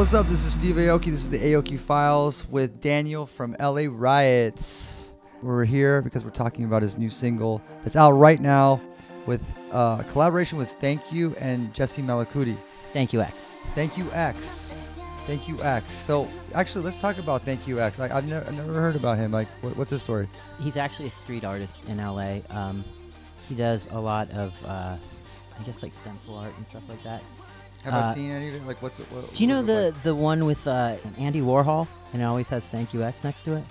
what's up? This is Steve Aoki. This is the Aoki Files with Daniel from LA Riots. We're here because we're talking about his new single that's out right now with a collaboration with Thank You and Jesse Malakuti. Thank You X. Thank You X. Thank You X. So actually, let's talk about Thank You X. I've never heard about him. Like, what's his story? He's actually a street artist in LA. He does a lot of, I guess, like stencil art and stuff like that. Have I seen any of it? Like, what's it? Do you know the one with Andy Warhol, and it always has Thank You X next to it?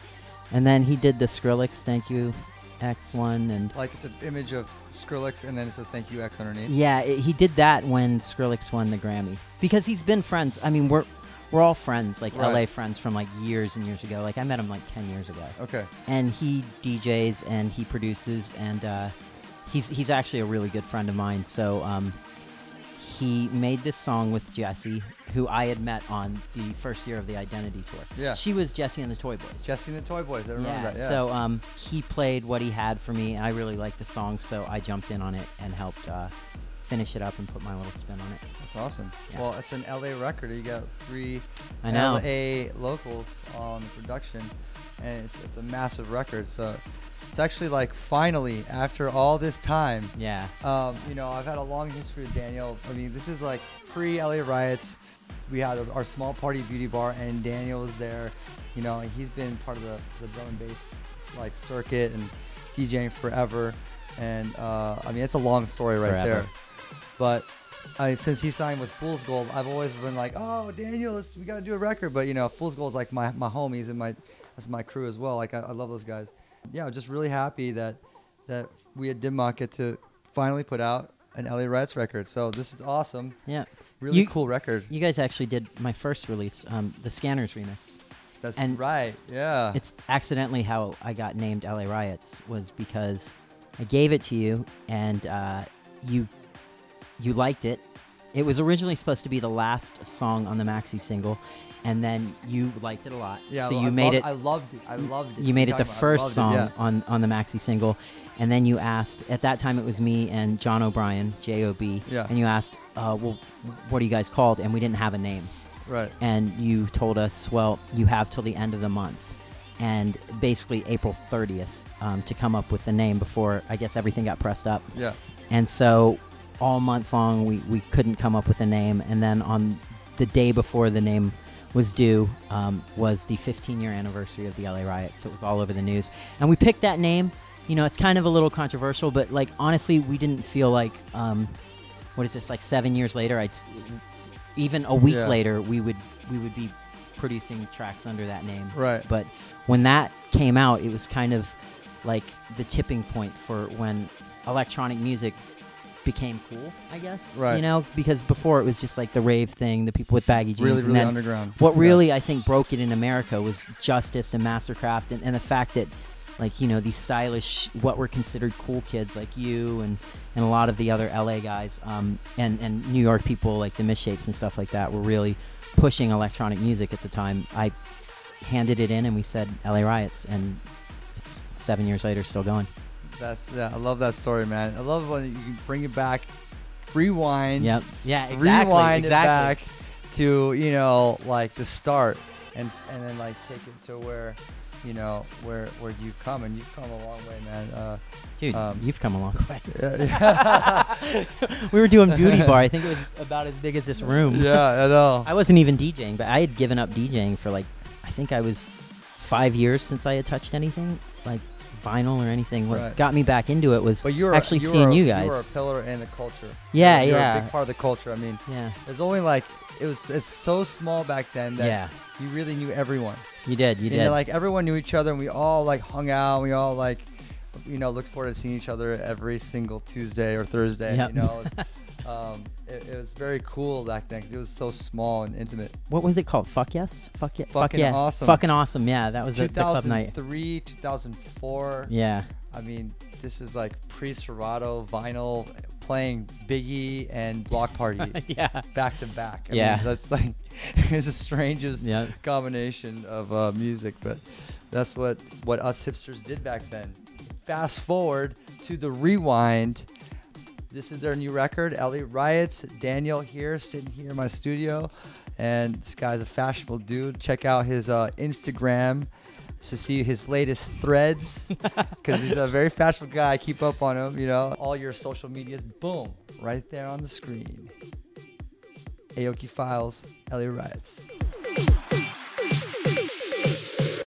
And then he did the Skrillex Thank You X one, and like it's an image of Skrillex, and then it says Thank You X underneath. Yeah, he did that when Skrillex won the Grammy, because he's been friends. I mean, we're all friends, like right. LA friends from like years and years ago. Like I met him like 10 years ago. Okay. And he DJs and he produces, and he's actually a really good friend of mine. So he made this song with Jessie, who I had met on the first year of the Identity tour. Yeah. She was Jessie and the Toy Boys. Jessie and the Toy Boys. I remember that. Yeah. So he played what he had for me, and I really liked the song, so I jumped in on it and helped finish it up and put my little spin on it. That's awesome. Yeah. Well, it's an LA record. You got 3 I know. LA locals on the production, and it's a massive record. So it's actually like finally, after all this time. Yeah. You know, I've had a long history with Daniel. I mean, this is like pre-LA Riots. We had our small party beauty bar, and Daniel was there. You know, and he's been part of the drum and bass like circuit and DJing forever. And I mean, it's a long story right there. But since he signed with Fool's Gold, I've always been like, oh, Daniel, we got to do a record. But, you know, Fool's Gold is like my homies, and that's my crew as well. Like, I love those guys. Yeah, I'm just really happy that we at Dim Mak get to finally put out an LA Riots record. So this is awesome. Yeah. Really cool record. You guys actually did my first release, the Scanners remix. That's right, yeah. It's accidentally how I got named LA Riots, was because I gave it to you, and you liked it. It was originally supposed to be the last song on the maxi single, and then you liked it a lot. Yeah, so I loved it. You made it the first song on the maxi single, and then you asked. At that time, it was me and John O'Brien, J-O-B, yeah. And you asked, "Well, what are you guys called?" And we didn't have a name. Right. And you told us, "Well, you have till the end of the month," and basically April 30th to come up with the name before I guess everything got pressed up. Yeah. And so all month long we couldn't come up with a name, and then on the day before the name was due was the 15-year anniversary of the LA Riots, so it was all over the news. And we picked that name. You know, it's kind of a little controversial, but like honestly, we didn't feel like what is this, like 7 years later, even a week later we would be producing tracks under that name. Right. But when that came out, it was kind of like the tipping point for when electronic music became cool, I guess. Right. You know, because before it was just like the rave thing, the people with baggy jeans. Really underground. What really, I think, broke it in America was Justice and Mastercraft, and the fact that, like, you know, these stylish, what were considered cool kids like you and a lot of the other LA guys, and New York people like the Misshapes and stuff like that were really pushing electronic music at the time. I handed it in and we said LA Riots, and it's 7 years later still going. I love that story, man. I love when you can bring it back, rewind. Yep. Yeah, exactly. Rewind it back to, you know, like the start, and then like take it to where, you know, where you've come, and you've come a long way, man. Dude, you've come a long way. Yeah. We were doing Beauty Bar. I think it was about as big as this room. Yeah, I know. I wasn't even DJing, but I had given up DJing for like, I think I was 5 years since I had touched anything like vinyl or anything. What got me back into it was seeing you guys. You were a pillar in the culture. Yeah, you're yeah. a big part of the culture. I mean, yeah. There's only like it's so small back then that you really knew everyone. You did. You know, like everyone knew each other, and we all like hung out. And we all like, you know, looked forward to seeing each other every single Tuesday or Thursday. Yep. You know, it was very cool back then because it was so small and intimate. What was it called? Fuck yes? Fuck yeah. Fucking awesome. Fucking awesome. Yeah, that was the club night. 2003, 2004. Yeah. I mean, this is like pre-Serato vinyl, playing Biggie and Block Party back to back. I mean, that's like it's the strangest combination of music, but that's what us hipsters did back then. Fast forward to the rewind. This is their new record, LA Riots. Daniel here, sitting here in my studio, And this guy's a fashionable dude. Check out his Instagram to see his latest threads, because he's a very fashionable guy. Keep up on him, you know. All your social medias, boom, right there on the screen. Aoki Files, LA Riots.